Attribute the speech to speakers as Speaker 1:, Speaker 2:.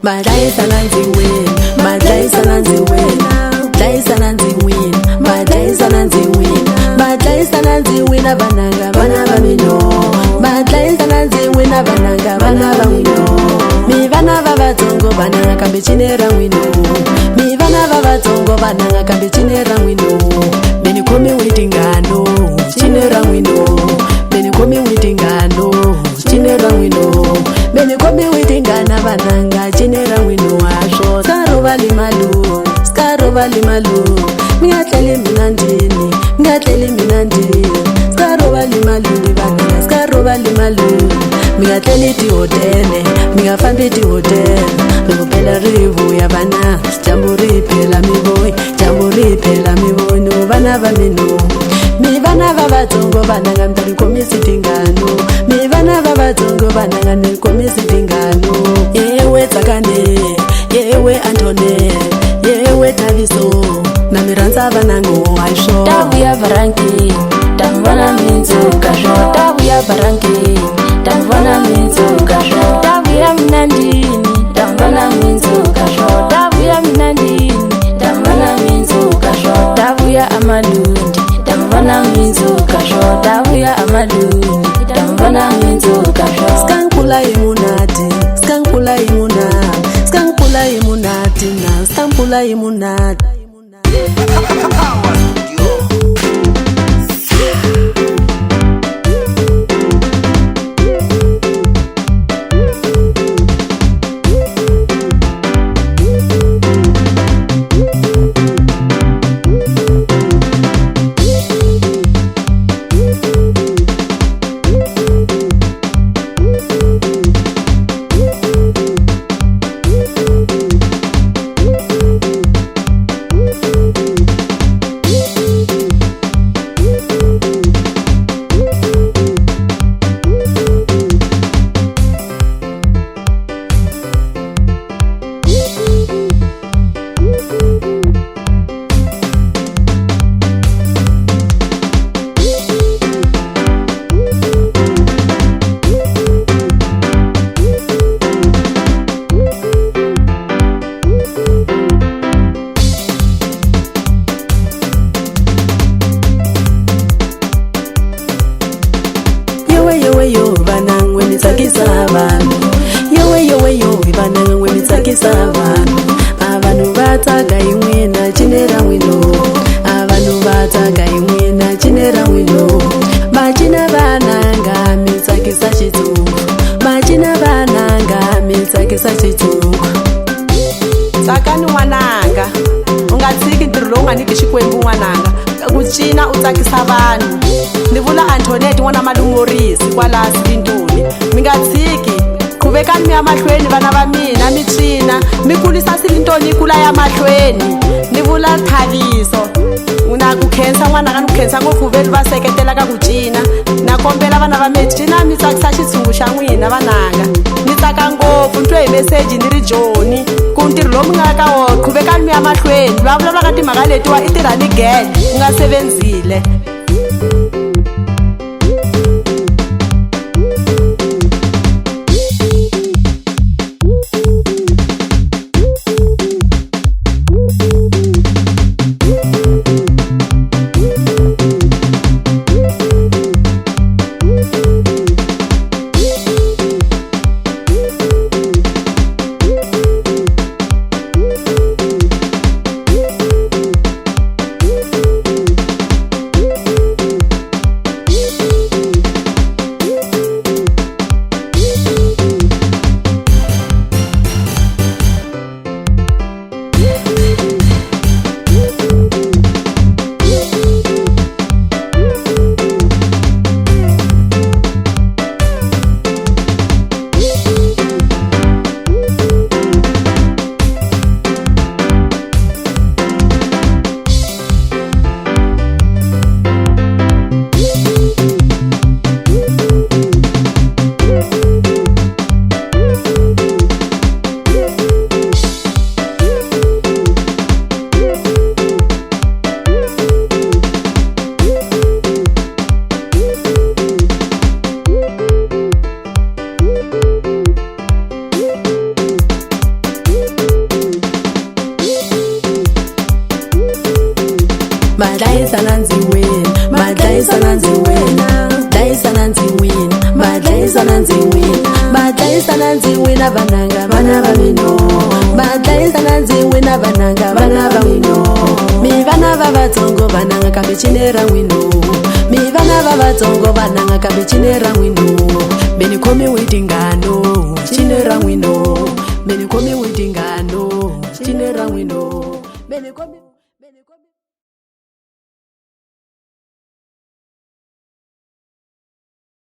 Speaker 1: Madlaisa nanziwin, madlaisa nanziwin, dlaisa nanziwin, madlaisa nanziwin, madlaisa nanziwin abananga bana bamino, madlaisa nanziwin abananga bana bamino. Mi bana babatongo bananga kambe chinera wino, mi bana babatongo bananga kambe chinera wino. Beni komi witingano, chinera wino. Beni komi witingano, chinera wino. Beni komi witingana bananga chinera wino asho. Skaro bali malu, mingatleli minandini, mingatleli minandini. Skaro bali malu bananga, skaro bali malu. Mingatleli ti hotele, mingafambi ti hotele. Lokupela rivu ya bana, jamburi pela mi boy, jamburi pela mi boy no bana bamino. Mi bana babatongo bananga mtali komisi tingano, mi bana babatongo bananga ni komisi tingano. Yewe takane, yewe Antone, yewe Taviso, na miranza banango aisho.
Speaker 2: Tabu ya baranki, tambana minzo kasho. Tabu ya baranki, tambana minzo kasho. Tabu ya minandini, tambana minzo kasho. Tabu ya minandini, tambana minzo kasho. Tabu ya amalundi, tambana minzo kasho. Tabu ya amalundi, tambana minzo kasho.
Speaker 1: Skankula imunati, skankula imunati, skankula imunati na skankula imunati. Yo banang when it's a kisavan. Yo banang when it's a kisavan. Avanu bata gaimwena chinera wino. Avanu bata gaimwena chinera wino. Machina bananga mitsa kisachitu. Machina bananga mitsa kisachitu. Sakani wananga ungatsiki ntirho nga niki xikwembu n'wananga ku cina u tsakisa vanhu. Ni vula Antoinette n'wana malumorisi kwala Sintoni. Mi nga tshiki khuvekani mi ya mahlweni vana va mina mi cina mi kulisa Sintoni yi kula ya mahlweni. Ni vula Thaviso na ku khensa n'wananga ni ku khensa ngopfu veni va seketela ka ku cina. Na kombela vana va mina cina mi tsakisa xitshungu xa n'wina vananga. Ni tsaka ngopfu ni twe hi meseji ni ri Joni ku ntirho lowu mi nga ka wona khuvekani mi ya mahlweni. Va vulavulaka timhaka letiwa i tirhani gele u nga sevenzile. wina vananga vana vamino madlaisa nanzi wina vananga vana vamino mi vana vavatsongo vananga kambe chinera wino mi vana vavatsongo vananga kambe chinera wino beni komi witingano